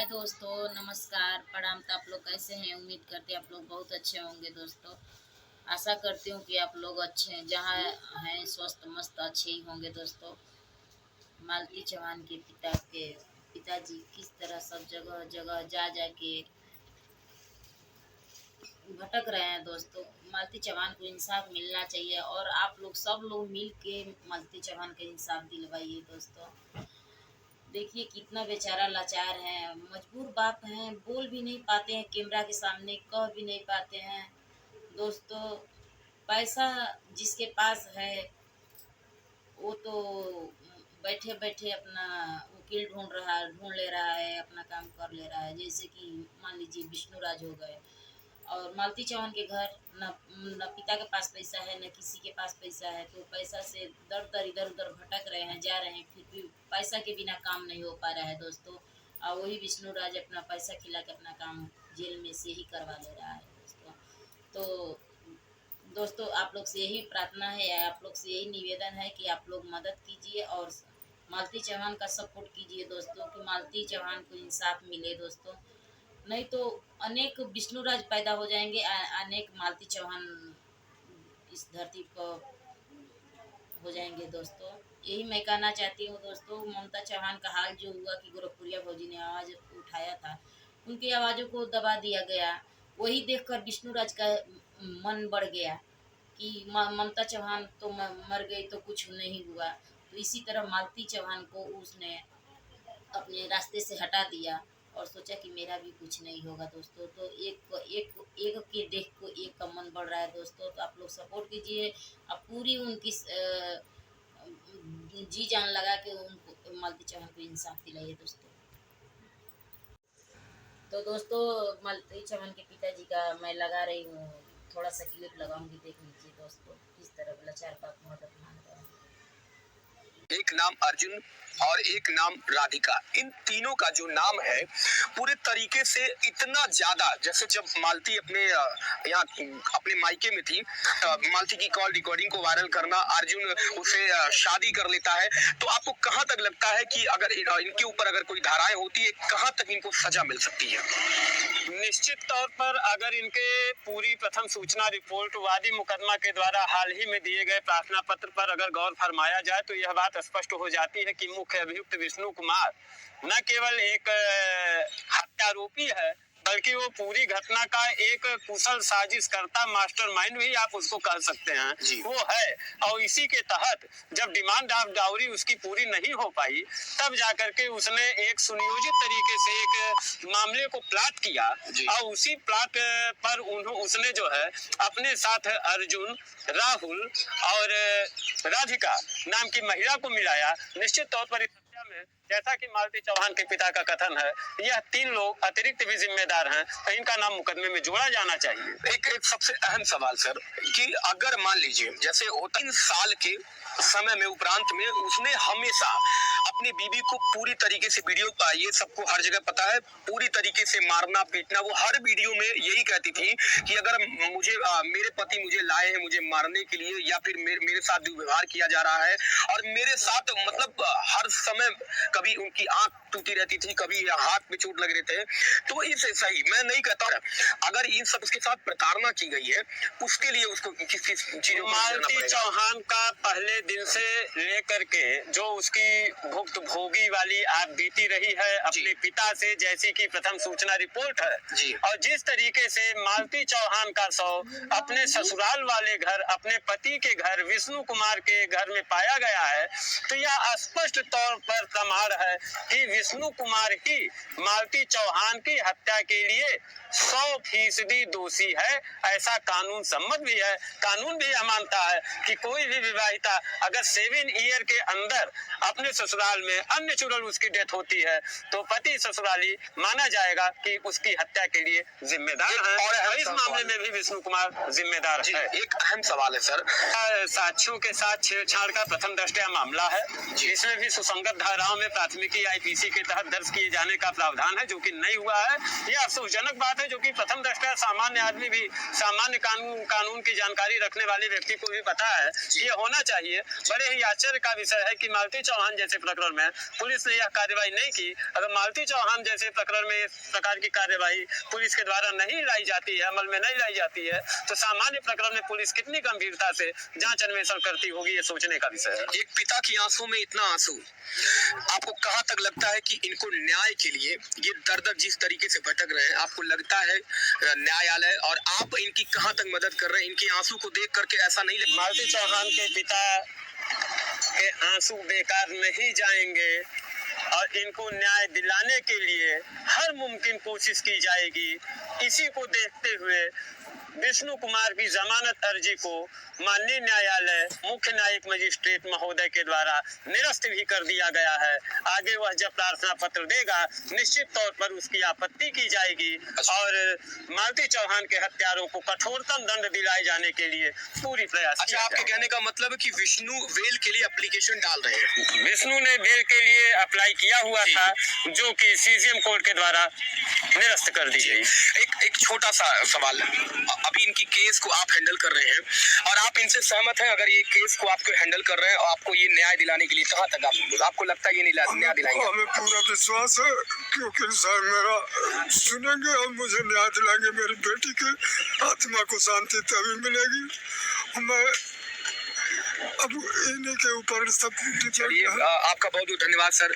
हाय दोस्तों, नमस्कार, प्रणाम। तो आप लोग कैसे हैं? उम्मीद करते हैं आप लोग बहुत अच्छे होंगे दोस्तों। आशा करती हूँ कि आप लोग अच्छे हैं, जहाँ हैं स्वस्थ मस्त अच्छे ही होंगे दोस्तों। मालती चौहान के पिताजी किस तरह सब जगह जगह जा जा के भटक रहे हैं दोस्तों। मालती चौहान को इंसाफ मिलना चाहिए और आप लोग सब लोग मिल के मालती चौहान के इंसाफ दिलवाइए दोस्तों। देखिए कितना बेचारा लाचार है, मजबूर बाप हैं, बोल भी नहीं पाते हैं, कैमरा के सामने कह भी नहीं पाते हैं दोस्तों। पैसा जिसके पास है वो तो बैठे बैठे अपना वकील ढूंढ ले रहा है, अपना काम कर ले रहा है। जैसे कि मान लीजिए विष्णु राज हो गए और मालती चौहान के घर न पिता के पास पैसा है, न किसी के पास पैसा है, तो पैसा से दर दर इधर उधर भटक रहे हैं, जा रहे हैं, फिर भी पैसा के बिना काम नहीं हो पा रहा है दोस्तों। और वही विष्णु राज अपना पैसा खिला के अपना काम जेल में से ही करवा ले रहा है दोस्तों। तो दोस्तों आप लोग से यही प्रार्थना है, आप लोग से यही निवेदन है कि आप लोग मदद कीजिए और मालती चौहान का सपोर्ट कीजिए दोस्तों, कि मालती चौहान को इंसाफ मिले दोस्तों। नहीं तो अनेक विष्णुराज पैदा हो जाएंगे, अनेक मालती चौहान इस धरती पर हो जाएंगे दोस्तों। यही मैं कहना चाहती हूँ दोस्तों। ममता चौहान का हाल जो हुआ कि गोरखपुरिया भौजी ने आवाज़ उठाया था, उनकी आवाज़ों को दबा दिया गया, वही देखकर विष्णुराज का मन बढ़ गया कि ममता चौहान तो मर गई तो कुछ नहीं हुआ। तो इसी तरह मालती चौहान को उसने अपने रास्ते से हटा दिया और सोचा कि मेरा भी कुछ नहीं होगा दोस्तों। तो एक एक एक के देख को एक का मन बढ़ रहा है दोस्तों। तो आप लोग सपोर्ट कीजिए, अब पूरी उनकी जी जान लगा के उनको मालती चौहान को इंसाफ दिलाइए दोस्तों। तो दोस्तों मालती चौहान के पिताजी का मैं लगा रही हूँ, थोड़ा सा क्लिप लगाऊंगी, देख लीजिए दोस्तों किस तरह लाचार बाप मदद मांग रहे हैं। एक नाम अर्जुन और एक नाम राधिका, इन तीनों का जो नाम है पूरे तरीके से इतना ज्यादा, जैसे जब मालती अपने यहाँ अपने मायके में थी, मालती की कॉल रिकॉर्डिंग को वायरल करना, अर्जुन उसे शादी कर लेता है, तो आपको कहाँ तक लगता है कि अगर इनके ऊपर अगर कोई धाराएं होती है, कहाँ तक इनको सजा मिल सकती है? निश्चित तौर पर अगर इनके पूरी प्रथम सूचना रिपोर्ट वादी मुकदमा के द्वारा हाल ही में दिए गए प्रार्थना पत्र पर अगर गौर फरमाया जाए तो यह बात स्पष्ट हो जाती है कि मुख्य अभियुक्त विष्णु कुमार न केवल एक हत्यारोपी है, बल्कि वो पूरी घटना का एक कुशल साजिशकर्ता मास्टरमाइंड भी आप उसको कह सकते हैं वो है। और इसी के तहत जब डिमांड ऑफ डाउरी उसकी पूरी नहीं हो पाई, तब जाकर के उसने एक सुनियोजित तरीके से एक मामले को प्लाट किया और उसी प्लाट पर उसने जो है अपने साथ अर्जुन, राहुल और राधिका नाम की महिला को मिलाया। निश्चित तौर पर इस हत्या में, जैसा कि मालती चौहान के पिता का कथन है, यह तीन लोग अतिरिक्त भी जिम्मेदार हैं, तो इनका नाम मुकदमे में जोड़ा जाना चाहिए। एक सबसे अहम सवाल सर, कि अगर मान लीजिए जैसे 3 साल के समय में उपरांत में उसने हमेशा अपनी बीवी को पूरी तरीके से, वीडियो ये सबको हर जगह पता है, पूरी तरीके से मारना पीटना, वो हर वीडियो में यही कहती थी कि अगर मुझे मेरे पति मुझे लाए हैं मुझे मारने के लिए, या फिर मेरे साथ दुर्व्यवहार किया जा रहा है, और मेरे साथ मतलब हर समय कभी उनकी आंख टूटी रहती थी, कभी हाथ में चोट लग रहे थे। तो इस सही मैं नहीं कहता, अगर इन सब के साथ प्रताड़ना की गई है उसके लिए उसको किस किस चीजों मालती चौहान का पहले दिन से लेकर के जो उसकी भुक्त भोगी वाली आप बीती रही है अपने पिता से, जैसी कि प्रथम सूचना रिपोर्ट है, और जिस तरीके से मालती चौहान का शव अपने ससुराल वाले घर, अपने पति के घर विष्णु कुमार के घर में पाया गया है, तो यह स्पष्ट तौर पर प्रमाण है कि विष्णु कुमार ही मालती चौहान की हत्या के लिए 100% दोषी है। ऐसा कानून सम्मत भी है। कानून भी यह मानता है कि कोई भी विवाहिता अगर 7 ईयर के अंदर अपने ससुराल में अननेचुरल उसकी डेथ होती है, तो पति ससुराली माना जाएगा कि उसकी हत्या के लिए जिम्मेदार है, और इस मामले में भी विष्णु कुमार जिम्मेदार है। एक अहम सवाल है सर, साक्ष्यों के साथ छेड़छाड़ का प्रथम दृष्टया मामला है, इसमें भी सुसंगत धाराओं में प्राथमिकी आईपीसी के तहत दर्ज किए जाने का प्रावधान है, जो कि नहीं हुआ है। यह अफसोसजनक बात है, जो कि प्रथम दृष्टया सामान्य आदमी भी, सामान्य कानून की जानकारी रखने वाले व्यक्ति को भी पता है कि यह होना चाहिए। बड़े ही आश्चर्य का विषय है कि मालती चौहान जैसे प्रकरण में पुलिस ने यह कार्रवाई नहीं की। अगर मालती चौहान जैसे प्रकरण में इस प्रकार की कार्रवाई पुलिस के द्वारा नहीं लाई जाती है, अमल में नहीं लाई जाती है, तो सामान्य प्रकरण में पुलिस कितनी गंभीरता से जांच अन्वेषण करती होगी, ये सोचने का विषय है। एक पिता की आंसू में इतना आंसू, आपको कहां तक लगता है कि इनको न्याय के लिए ये दर जिस तरीके से भटक रहे हैं, आपको लगता है न्यायालय और आप इनकी कहां तक मदद कर रहे हैं? इनके आंसू को देख करके ऐसा नहीं लगता मालती चौहान के पिता के आंसू बेकार नहीं जाएंगे और इनको न्याय दिलाने के लिए हर मुमकिन कोशिश की जाएगी। इसी को देखते हुए विष्णु कुमार की जमानत अर्जी को माननीय न्यायालय मुख्य न्यायिक मजिस्ट्रेट महोदय के द्वारा निरस्त भी कर दिया गया है। आगे वह जब प्रार्थना पत्र देगा, निश्चित तौर पर उसकी आपत्ति की जाएगी और मालती चौहान के हत्यारों को कठोरतम दंड दिलाए जाने के लिए पूरी प्रयास अच्छा, आपके कहने का मतलब है कि विष्णु बेल के लिए एप्लीकेशन डाल रहे हैं? विष्णु ने बेल के लिए अप्लाई किया हुआ था, जो कि सीजीएम कोर्ट के द्वारा निरस्त कर दी गई। एक छोटा सा सवाल है, अभी इनकी केस को आप हैंडल कर रहे हैं और आप इनसे सहमत हैं? अगर ये केस को आपको हैंडल कर रहे हैं और आपको ये न्याय दिलाने के लिए कहां तक आपको लगता है ये न्याय दिलाएंगे? हमें पूरा विश्वास है, क्योंकि सर मेरा सुनेंगे और मुझे न्याय दिलाएंगे। मेरी बेटी के आत्मा को शांति तभी मिलेगी। मैं अब इन्हीं के ऊपर सब चलिए, आपका बहुत बहुत धन्यवाद सर।